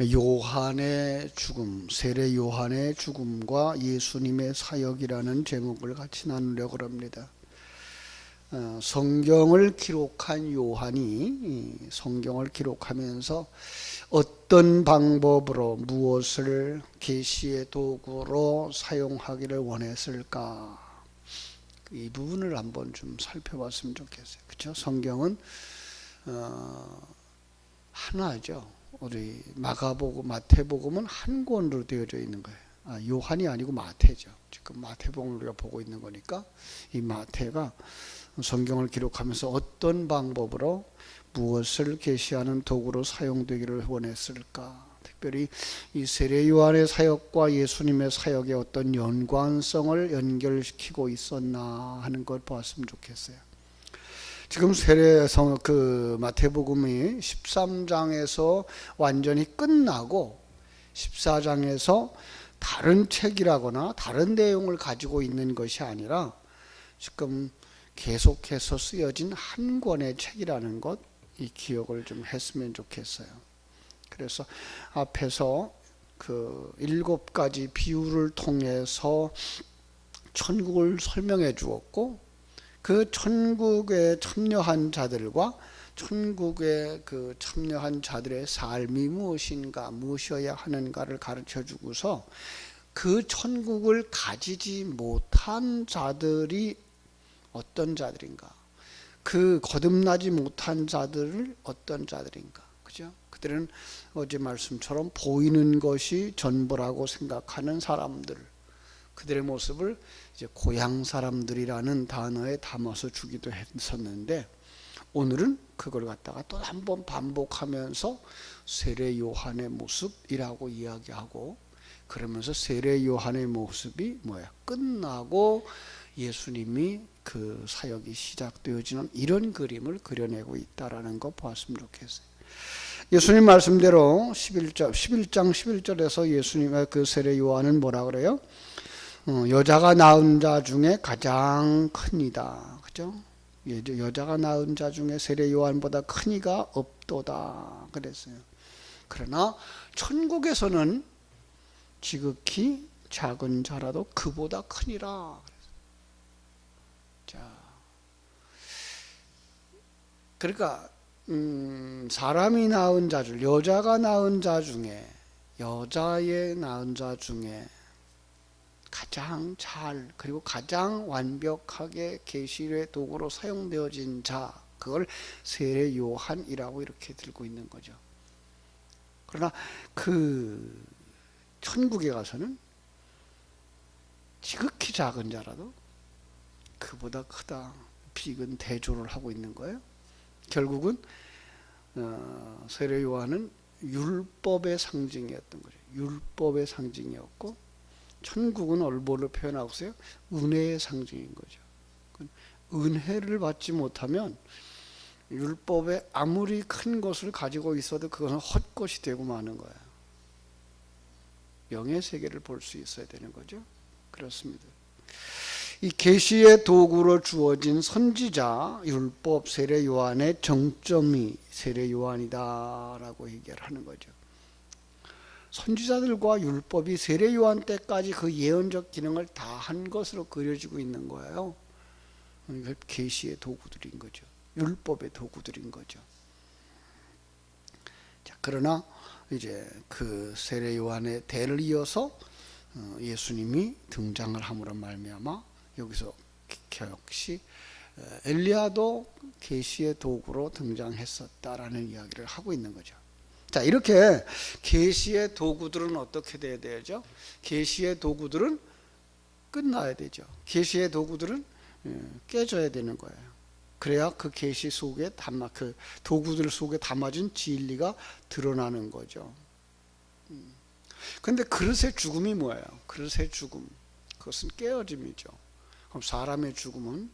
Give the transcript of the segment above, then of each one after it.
요한의 죽음, 세례 요한의 죽음과 예수님의 사역이라는 제목을 같이 나누려고 합니다. 성경을 기록한 요한이 성경을 기록하면서 어떤 방법으로 무엇을 계시의 도구로 사용하기를 원했을까? 이 부분을 한번 좀 살펴봤으면 좋겠어요. 그렇죠? 성경은 하나죠. 우리 마가복음, 마태복음은 한 권으로 되어져 있는 거예요. 요한이 아니고 마태죠. 지금 마태복음을 우리가 보고 있는 거니까 이 마태가 성경을 기록하면서 어떤 방법으로 무엇을 계시하는 도구로 사용되기를 원했을까? 특별히 이 세례 요한의 사역과 예수님의 사역의 어떤 연관성을 연결시키고 있었나 하는 걸 보았으면 좋겠어요. 지금 세례성 마태복음이 13장에서 완전히 끝나고 14장에서 다른 책이라거나 다른 내용을 가지고 있는 것이 아니라 지금 계속해서 쓰여진 한 권의 책이라는 것, 이 기억을 좀 했으면 좋겠어요. 그래서 앞에서 그 7가지 비유를 통해서 천국을 설명해 주었고, 그 천국에 참여한 자들과 천국에 그 참여한 자들의 삶이 무엇인가, 무엇이어야 하는가를 가르쳐 주고서 그 천국을 가지지 못한 자들이 어떤 자들인가, 그 거듭나지 못한 자들을 어떤 자들인가, 그죠? 그들은 어제 말씀처럼 보이는 것이 전부라고 생각하는 사람들, 그들의 모습을 이제 고향 사람들이라는 단어에 담아서 주기도 했었는데, 오늘은 그걸 갖다가 또 한 번 반복하면서 세례 요한의 모습이라고 이야기하고, 그러면서 세례 요한의 모습이 뭐야? 끝나고 예수님이 그 사역이 시작되어지는 이런 그림을 그려내고 있다라는 거 보았으면 좋겠어요. 예수님 말씀대로 11장 11절에서 예수님의 그 세례 요한은 뭐라 그래요? 여자가 낳은 자 중에 가장 큰이다. 그죠? 여자가 낳은 자 중에 세례 요한보다 큰 이가 없도다. 그랬어요. 그러나 천국에서는 지극히 작은 자라도 그보다 크니라. 자, 그러니까 사람이 낳은 자 중, 여자가 낳은 자 중에, 여자의 낳은 자 중에 가장 잘, 그리고 가장 완벽하게 계시의 도구로 사용되어진 자, 그걸 세례 요한이라고 이렇게 들고 있는 거죠. 그러나 그 천국에 가서는 지극히 작은 자라도 그보다 크다, 비근 대조를 하고 있는 거예요. 결국은 세례 요한은 율법의 상징이었던 거죠. 율법의 상징이었고, 천국은 뭘로 표현하고 있어요? 은혜의 상징인 거죠. 은혜를 받지 못하면 율법에 아무리 큰 것을 가지고 있어도 그것은 헛것이 되고 마는 거예요. 영의 세계를 볼 수 있어야 되는 거죠. 그렇습니다. 이 계시의 도구로 주어진 선지자, 율법, 세례 요한의 정점이 세례 요한이다라고 얘기를 하는 거죠. 선지자들과 율법이 세례 요한 때까지 그 예언적 기능을 다 한 것으로 그려지고 있는 거예요. 계시의 도구들인 거죠. 율법의 도구들인 거죠. 자, 그러나 이제 그 세례 요한의 대를 이어서 예수님이 등장을 함으로 말미암아 여기서 역시 엘리야도 계시의 도구로 등장했었다라는 이야기를 하고 있는 거죠. 자, 이렇게 계시의 도구들은 어떻게 돼야 되죠? 계시의 도구들은 끝나야 되죠. 계시의 도구들은 깨져야 되는 거예요. 그래야 그 계시 속에 그 도구들 속에 담아진 진리가 드러나는 거죠. 근데 그릇의 죽음이 뭐예요? 그릇의 죽음, 그것은 깨어짐이죠. 그럼 사람의 죽음은,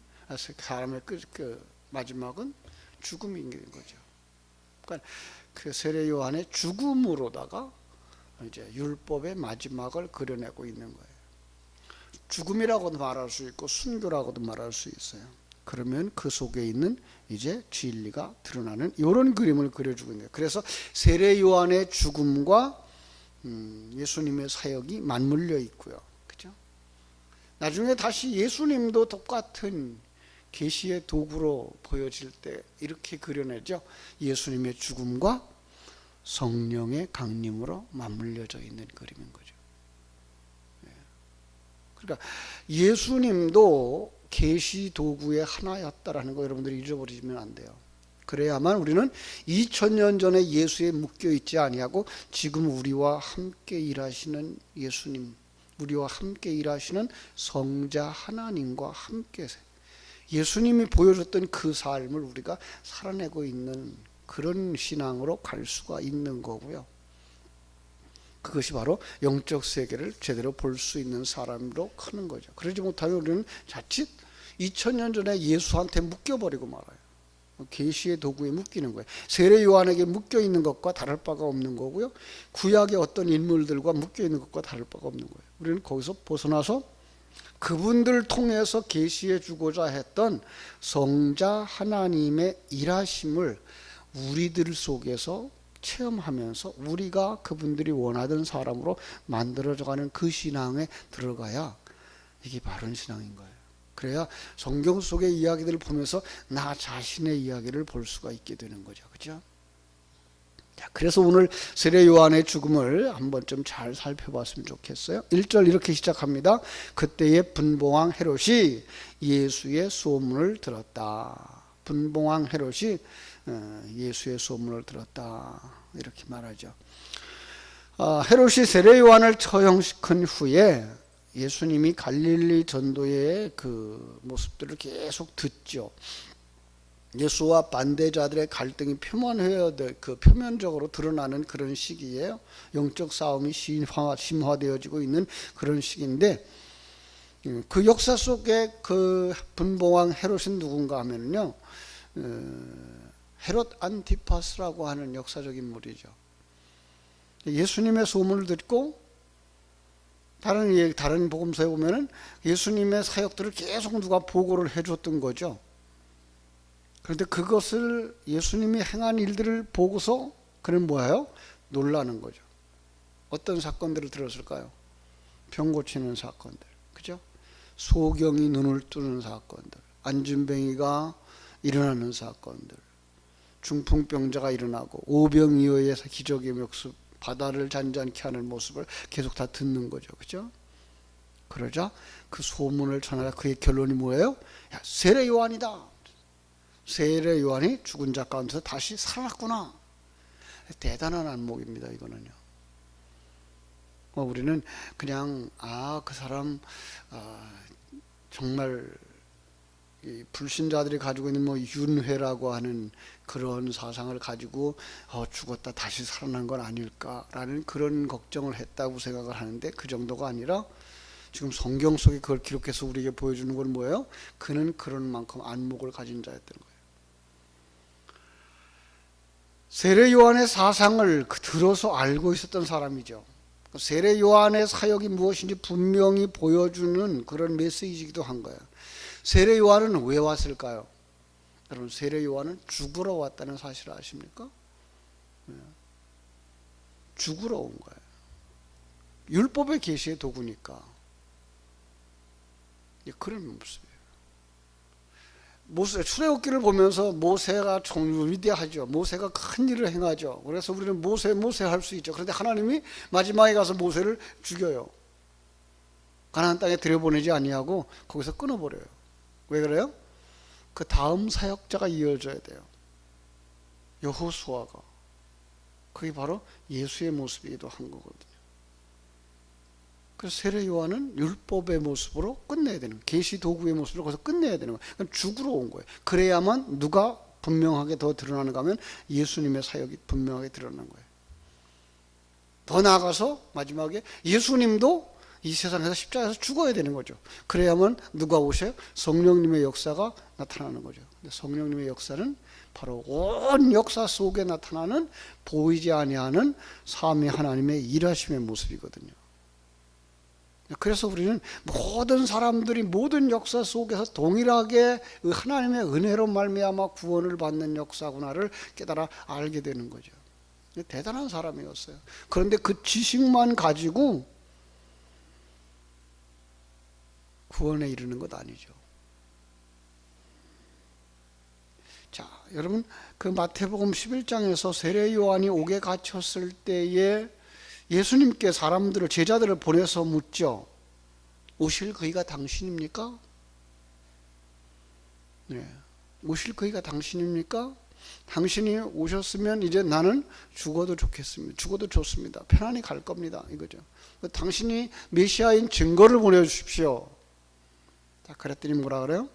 사람의 그 마지막은 죽음인 거죠. 그러니까 그 세례 요한의 죽음으로다가 이제 율법의 마지막을 그려내고 있는 거예요. 죽음이라고도 말할 수 있고 순교라고도 말할 수 있어요. 그러면 그 속에 있는 이제 진리가 드러나는 이런 그림을 그려주고 있는 거예요. 그래서 세례 요한의 죽음과 예수님의 사역이 맞물려 있고요. 그죠? 나중에 다시 예수님도 똑같은 계시의 도구로 보여질 때 이렇게 그려내죠. 예수님의 죽음과 성령의 강림으로 맞물려져 있는 그림인 거죠. 그러니까 예수님도 계시 도구의 하나였다라는 거 여러분들이 잊어버리시면 안 돼요. 그래야만 우리는 2000년 전에 예수에 묶여 있지 아니하고 지금 우리와 함께 일하시는 예수님, 우리와 함께 일하시는 성자 하나님과 함께 예수님이 보여줬던 그 삶을 우리가 살아내고 있는 그런 신앙으로 갈 수가 있는 거고요. 그것이 바로 영적 세계를 제대로 볼 수 있는 사람으로 크는 거죠. 그러지 못하면 우리는 자칫 2000년 전에 예수한테 묶여버리고 말아요. 계시의 도구에 묶이는 거예요. 세례 요한에게 묶여 있는 것과 다를 바가 없는 거고요. 구약의 어떤 인물들과 묶여 있는 것과 다를 바가 없는 거예요. 우리는 거기서 벗어나서 그분들 통해서 계시해 주고자 했던 성자 하나님의 일하심을 우리들 속에서 체험하면서 우리가 그분들이 원하던 사람으로 만들어져가는 그 신앙에 들어가야 이게 바른 신앙인 거예요. 그래야 성경 속의 이야기들을 보면서 나 자신의 이야기를 볼 수가 있게 되는 거죠. 그죠? 자, 그래서 오늘 세례 요한의 죽음을 한번 좀 잘 살펴봤으면 좋겠어요. 1절 이렇게 시작합니다. 그때에 분봉왕 헤롯이 예수의 소문을 들었다. 분봉왕 헤롯이 예수의 소문을 들었다. 이렇게 말하죠. 헤롯이 세례 요한을 처형시킨 후에 예수님이 갈릴리 전도의 그 모습들을 계속 듣죠. 예수와 반대자들의 갈등이 표면적으로 드러나는 그런 시기예요. 영적 싸움이 심화되어지고 있는 그런 시기인데, 그 역사 속에 그 분봉왕 헤롯은 누군가 하면요, 헤롯 안티파스라고 하는 역사적 인물이죠. 예수님의 소문을 듣고 다른 복음서에 보면은 예수님의 사역들을 계속 누가 보고를 해줬던 거죠. 그런데 그것을 예수님이 행한 일들을 보고서 그는 뭐예요? 놀라는 거죠. 어떤 사건들을 들었을까요? 병 고치는 사건들, 그죠? 소경이 눈을 뜨는 사건들, 안진뱅이가 일어나는 사건들, 중풍병자가 일어나고 오병이어의 기적의 모습, 바다를 잔잔케 하는 모습을 계속 다 듣는 거죠. 그죠? 그러자 그 소문을 전하자 그의 결론이 뭐예요? 야, 세례 요한이다. 세례 요한이 죽은 자 가운데서 다시 살아났구나. 대단한 안목입니다. 이거는요. 우리는 그냥 그 사람 정말 이 불신자들이 가지고 있는 윤회라고 하는 그런 사상을 가지고 죽었다 다시 살아난 건 아닐까라는 그런 걱정을 했다고 생각을 하는데, 그 정도가 아니라 지금 성경 속에 그걸 기록해서 우리에게 보여주는 건 뭐예요? 그는 그런 만큼 안목을 가진 자였던 거예요. 세례 요한의 사상을 들어서 알고 있었던 사람이죠. 세례 요한의 사역이 무엇인지 분명히 보여주는 그런 메시지이기도 한 거예요. 세례 요한은 왜 왔을까요? 여러분, 세례 요한은 죽으러 왔다는 사실을 아십니까? 죽으러 온 거예요. 율법의 계시의 도구니까. 그런 모습이에요. 출애굽기를 보면서 모세가 정말 위대하죠. 모세가 큰 일을 행하죠. 그래서 우리는 모세 할 수 있죠. 그런데 하나님이 마지막에 가서 모세를 죽여요. 가나안 땅에 들여보내지 아니하고 거기서 끊어버려요. 왜 그래요? 그 다음 사역자가 이어져야 돼요. 여호수아가. 그게 바로 예수의 모습이기도 한 거거든요. 그래서 세례 요한은 율법의 모습으로 끝내야 되는 거예요. 계시 도구의 모습으로 거기서 끝내야 되는 거예요. 그러니까 죽으러 온 거예요. 그래야만 누가 분명하게 더 드러나는가 하면 예수님의 사역이 분명하게 드러나는 거예요. 더 나아가서 마지막에 예수님도 이 세상에서 십자가에서 죽어야 되는 거죠. 그래야만 누가 오셔요? 성령님의 역사가 나타나는 거죠. 근데 성령님의 역사는 바로 온 역사 속에 나타나는 보이지 아니하는 삼위 하나님의 일하심의 모습이거든요. 그래서 우리는 모든 사람들이 모든 역사 속에서 동일하게 하나님의 은혜로 말미암아 구원을 받는 역사구나를 깨달아 알게 되는 거죠. 대단한 사람이었어요. 그런데 그 지식만 가지고 구원에 이르는 것 아니죠. 자, 여러분, 그 마태복음 11장에서 세례 요한이 옥에 갇혔을 때에 예수님께 사람들을, 제자들을 보내서 묻죠. 오실 그이가 당신입니까? 네. 오실 그이가 당신입니까? 당신이 오셨으면 이제 나는 죽어도 좋겠습니다. 죽어도 좋습니다. 편안히 갈 겁니다. 이거죠. 당신이 메시아인 증거를 보내주십시오. 자, 그랬더니 뭐라 그래요?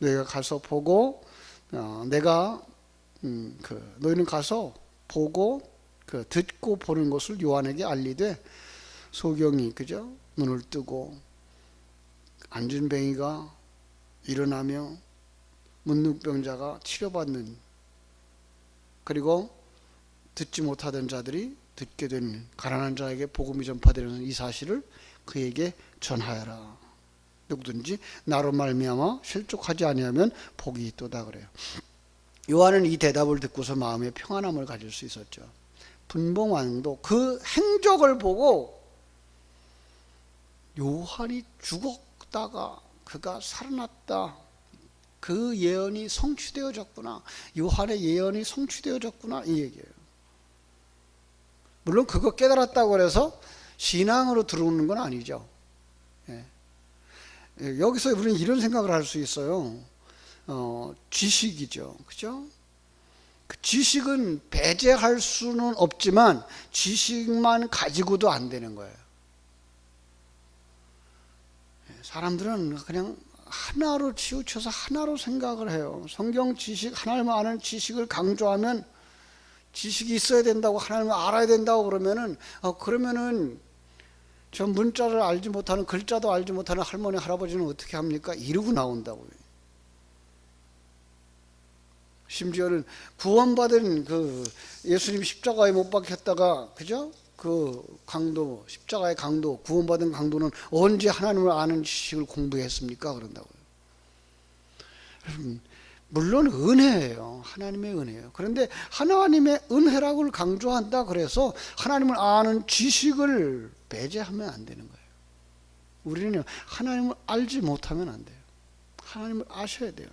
너희가 가서 보고, 너희는 가서 보고, 듣고 보는 것을 요한에게 알리되, 소경이, 그죠? 눈을 뜨고, 앉은 뱅이가 일어나며, 문둥병자가 치료받는, 그리고 듣지 못하던 자들이 듣게 되는, 가난한 자에게 복음이 전파되는 이 사실을 그에게 전하여라. 누구든지 나로 말미암아 실족하지 아니하면 복이 있도다 그래요. 요한은 이 대답을 듣고서 마음의 평안함을 가질 수 있었죠. 분봉왕도 그 행적을 보고 요한이 죽었다가 그가 살아났다, 그 예언이 성취되어졌구나, 요한의 예언이 성취되어졌구나, 이 얘기예요. 물론 그거 깨달았다고 해서 신앙으로 들어오는 건 아니죠. 예. 여기서 우리는 이런 생각을 할 수 있어요. 지식이죠. 그죠? 그 지식은 배제할 수는 없지만 지식만 가지고도 안 되는 거예요. 사람들은 그냥 하나로 치우쳐서 하나로 생각을 해요. 성경 지식, 하나님 아는 지식을 강조하면 지식이 있어야 된다고, 하나님을 알아야 된다고 그러면은 저 문자를 알지 못하는, 글자도 알지 못하는 할머니, 할아버지는 어떻게 합니까? 이러고 나온다고요. 심지어는 구원받은 그 예수님 십자가에 못 박혔다가, 그죠? 그 강도, 십자가의 강도, 구원받은 강도는 언제 하나님을 아는 지식을 공부했습니까? 그런다고요. 물론 은혜예요. 하나님의 은혜예요. 그런데 하나님의 은혜라고 강조한다 그래서 하나님을 아는 지식을 배제하면 안 되는 거예요. 우리는 하나님을 알지 못하면 안 돼요. 하나님을 아셔야 돼요.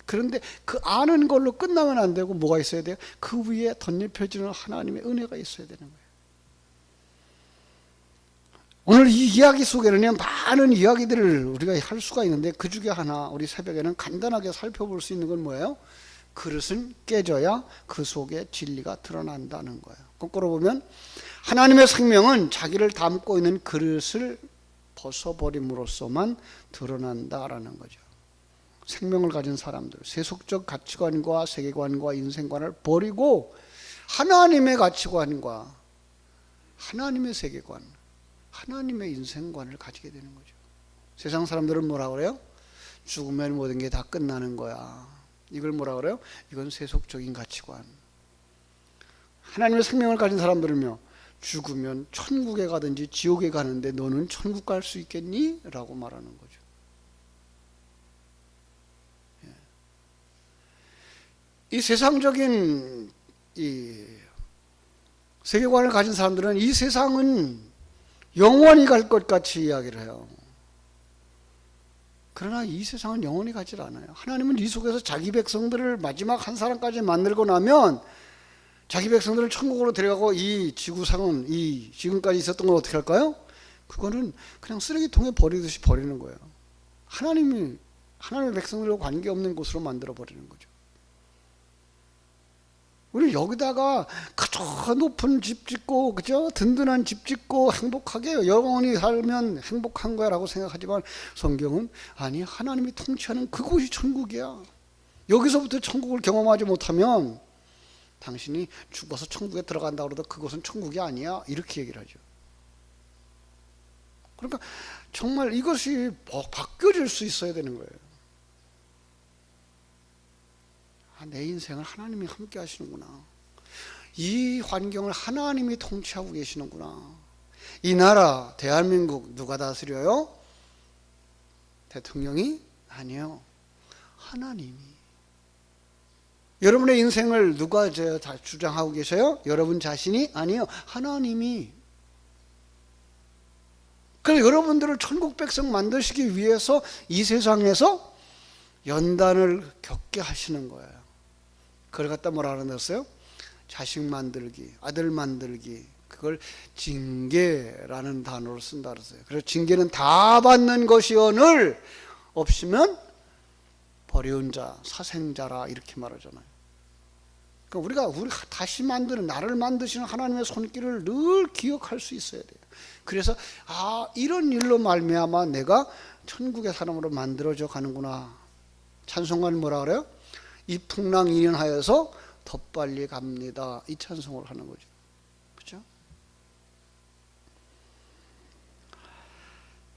그런데 그 아는 걸로 끝나면 안 되고 뭐가 있어야 돼요? 그 위에 덧입혀지는 하나님의 은혜가 있어야 되는 거예요. 오늘 이 이야기 속에는 많은 이야기들을 우리가 할 수가 있는데, 그 중에 하나 우리 새벽에는 간단하게 살펴볼 수 있는 건 뭐예요? 그릇은 깨져야 그 속에 진리가 드러난다는 거예요. 거꾸로 보면 하나님의 생명은 자기를 담고 있는 그릇을 벗어버림으로써만 드러난다라는 거죠. 생명을 가진 사람들, 세속적 가치관과 세계관과 인생관을 버리고 하나님의 가치관과 하나님의 세계관, 하나님의 인생관을 가지게 되는 거죠. 세상 사람들은 뭐라 그래요? 죽으면 모든 게 다 끝나는 거야. 이걸 뭐라 그래요? 이건 세속적인 가치관. 하나님의 생명을 가진 사람들은요, 죽으면 천국에 가든지 지옥에 가는데 너는 천국 갈 수 있겠니? 라고 말하는 거죠. 이 세상적인 이 세계관을 가진 사람들은 이 세상은 영원히 갈 것 같이 이야기를 해요. 그러나 이 세상은 영원히 가질 않아요. 하나님은 이 속에서 자기 백성들을 마지막 한 사람까지 만들고 나면 자기 백성들을 천국으로 데려가고, 이 지구상은, 이 지금까지 있었던 걸 어떻게 할까요? 그거는 그냥 쓰레기통에 버리듯이 버리는 거예요. 하나님의 백성들과 관계없는 곳으로 만들어 버리는 거죠. 우리 여기다가 그저 높은 집 짓고, 그죠? 든든한 집 짓고 행복하게 영원히 살면 행복한 거야 라고 생각하지만, 성경은 아니, 하나님이 통치하는 그곳이 천국이야. 여기서부터 천국을 경험하지 못하면 당신이 죽어서 천국에 들어간다고 해도 그것은 천국이 아니야, 이렇게 얘기를 하죠. 그러니까 정말 이것이 바뀌어질 수 있어야 되는 거예요. 내 인생을 하나님이 함께 하시는구나. 이 환경을 하나님이 통치하고 계시는구나. 이 나라 대한민국 누가 다스려요? 대통령이? 아니요. 하나님이. 여러분의 인생을 누가 다 주장하고 계셔요? 여러분 자신이? 아니요. 하나님이. 그래서 여러분들을 천국 백성 만드시기 위해서 이 세상에서 연단을 겪게 하시는 거예요. 그걸 갖다 뭐라 그랬어요? 자식 만들기, 아들 만들기. 그걸 징계라는 단어로 쓴다 그랬어요. 그래서 징계는 다 받는 것이오늘 없으면 버려운 자, 사생자라 이렇게 말하잖아요. 그러니까 우리가 다시 만드는, 나를 만드시는 하나님의 손길을 늘 기억할 수 있어야 돼요. 그래서 이런 일로 말미암아 내가 천국의 사람으로 만들어져 가는구나. 찬송가는 뭐라 그래요? 이 풍랑 인연하여서 더 빨리 갑니다. 이 찬송을 하는 거죠. 그렇죠?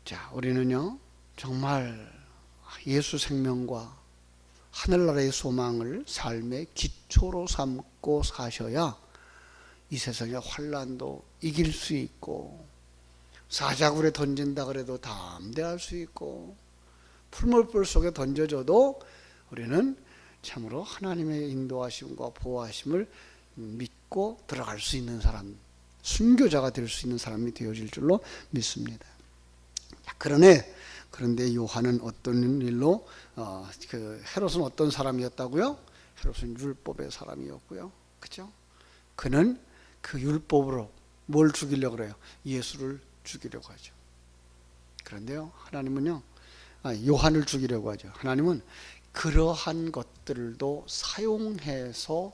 자, 우리는요 정말 예수 생명과 하늘나라의 소망을 삶의 기초로 삼고 사셔야 이 세상의 환난도 이길 수 있고, 사자굴에 던진다 그래도 담대할 수 있고, 풀물불 속에 던져져도 우리는 참으로 하나님의 인도하심과 보호하심을 믿고 들어갈 수 있는 사람, 순교자가 될 수 있는 사람이 되어질 줄로 믿습니다. 그런데 요한은 어떤 일로 헤롯은 어떤 사람이었다고요? 헤롯은 율법의 사람이었고요. 그렇죠? 그는 그 율법으로 뭘 죽이려고 그래요? 예수를 죽이려고 하죠. 그런데요, 하나님은요, 요한을 죽이려고 하죠. 하나님은 그러한 것들도 사용해서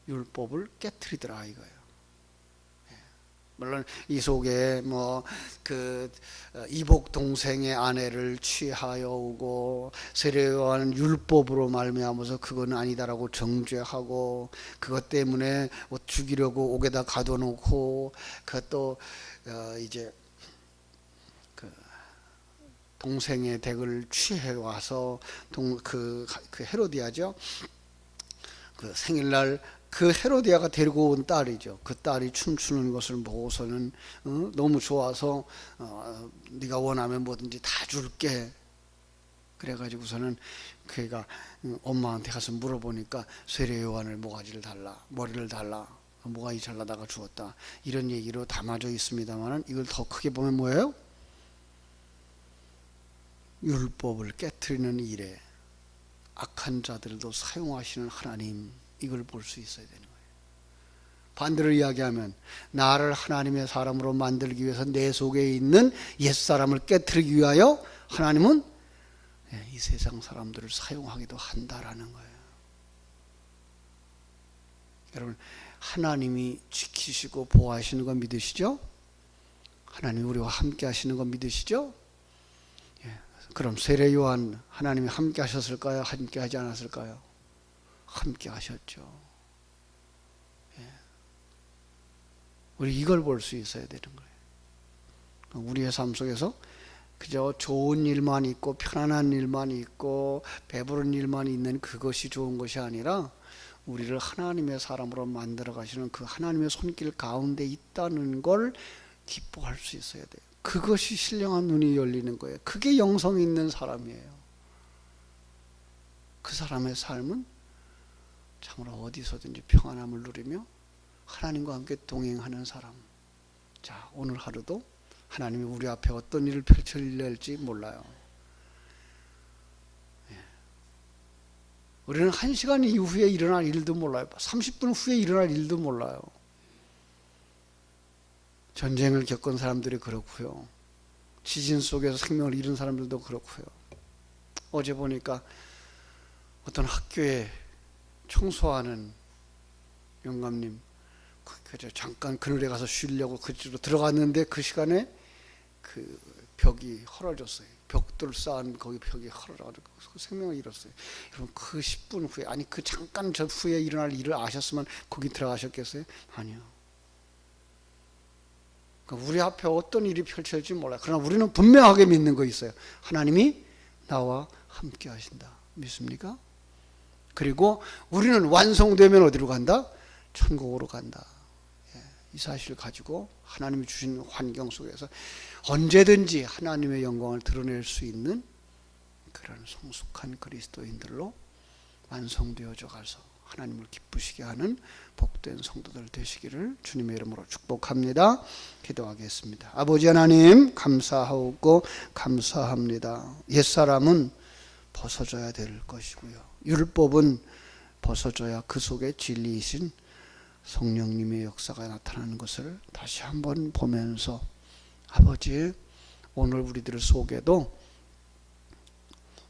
율법을 깨트리더라 이거예요. 물론 이 속에 이복 동생의 아내를 취하여 오고 세례요한 율법으로 말미암아서 그건 아니다라고 정죄하고, 그것 때문에 죽이려고 옥에다 가둬놓고, 그것도 이제 동생의 댁을 취해 와서 그 헤로디아죠. 그 생일날 그 헤로디아가 데리고 온 딸이죠. 그 딸이 춤추는 것을 보고서는 너무 좋아서 네가 원하면 뭐든지 다 줄게. 그래가지고서는 그가 엄마한테 가서 물어보니까 세례 요한을 모가지를 달라, 머리를 달라, 모가지 잘라다가 주었다. 이런 얘기로 담아져 있습니다만, 이걸 더 크게 보면 뭐예요? 율법을 깨트리는 일에 악한 자들도 사용하시는 하나님, 이걸 볼 수 있어야 되는 거예요. 반대로 이야기하면 나를 하나님의 사람으로 만들기 위해서 내 속에 있는 옛사람을 깨트리기 위하여 하나님은 이 세상 사람들을 사용하기도 한다라는 거예요. 여러분, 하나님이 지키시고 보호하시는 거 믿으시죠? 하나님이 우리와 함께 하시는 거 믿으시죠? 그럼 세례 요한 하나님이 함께 하셨을까요? 함께 하지 않았을까요? 함께 하셨죠. 우리 이걸 볼 수 있어야 되는 거예요. 우리의 삶 속에서 그저 좋은 일만 있고 편안한 일만 있고 배부른 일만 있는 그것이 좋은 것이 아니라, 우리를 하나님의 사람으로 만들어 가시는 그 하나님의 손길 가운데 있다는 걸 기뻐할 수 있어야 돼요. 그것이 신령한 눈이 열리는 거예요. 그게 영성 있는 사람이에요. 그 사람의 삶은 참으로 어디서든지 평안함을 누리며 하나님과 함께 동행하는 사람. 자, 오늘 하루도 하나님이 우리 앞에 어떤 일을 펼쳐낼지 몰라요. 우리는 1시간 이후에 일어날 일도 몰라요. 30분 후에 일어날 일도 몰라요. 전쟁을 겪은 사람들이 그렇고요. 지진 속에서 생명을 잃은 사람들도 그렇고요. 어제 보니까 어떤 학교에 청소하는 영감님, 잠깐 그늘에 가서 쉬려고 그쪽으로 들어갔는데 그 시간에 그 벽이 헐어졌어요. 벽돌 쌓은 거기 벽이 헐어져가지고 생명을 잃었어요. 여러분, 그 10분 후에, 아니 그 잠깐 전 후에 일어날 일을 아셨으면 거기 들어가셨겠어요? 아니요. 우리 앞에 어떤 일이 펼쳐질지 몰라요. 그러나 우리는 분명하게 믿는 거 있어요. 하나님이 나와 함께 하신다. 믿습니까? 그리고 우리는 완성되면 어디로 간다? 천국으로 간다. 이 사실을 가지고 하나님이 주신 환경 속에서 언제든지 하나님의 영광을 드러낼 수 있는 그런 성숙한 그리스도인들로 완성되어져 가서 하나님을 기쁘시게 하는 복된 성도들 되시기를 주님의 이름으로 축복합니다. 기도하겠습니다. 아버지 하나님 감사하고 감사합니다. 옛사람은 벗어져야 될 것이고요, 율법은 벗어져야 그 속에 진리이신 성령님의 역사가 나타나는 것을 다시 한번 보면서 아버지, 오늘 우리들 속에도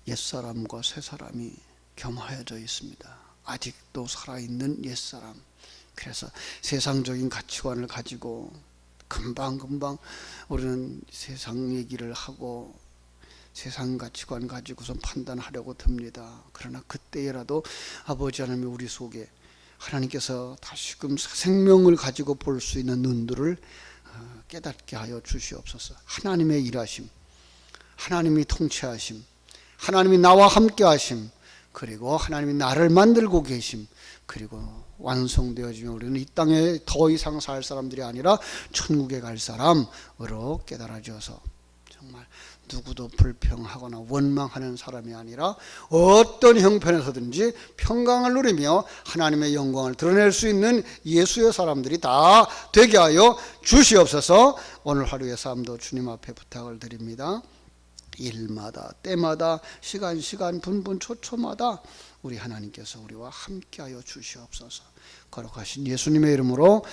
옛사람과 새사람이 겸하여져 있습니다. 아직도 살아있는 옛사람, 그래서 세상적인 가치관을 가지고 금방금방 우리는 세상 얘기를 하고 세상 가치관 가지고서 판단하려고 듭니다. 그러나 그때라도 아버지 하나님이 우리 속에 하나님께서 다시금 생명을 가지고 볼 수 있는 눈들을 깨닫게 하여 주시옵소서. 하나님의 일하심, 하나님이 통치하심, 하나님이 나와 함께 하심, 그리고 하나님이 나를 만들고 계심, 그리고 완성되어지면 우리는 이 땅에 더 이상 살 사람들이 아니라 천국에 갈 사람으로 깨달아져서 정말 누구도 불평하거나 원망하는 사람이 아니라 어떤 형편에서든지 평강을 누리며 하나님의 영광을 드러낼 수 있는 예수의 사람들이 다 되게 하여 주시옵소서. 오늘 하루의 삶도 주님 앞에 부탁을 드립니다. 일마다 때마다 시간 분분 초초마다 우리 하나님께서 우리와 함께하여 주시옵소서. 거룩하신 예수님의 이름으로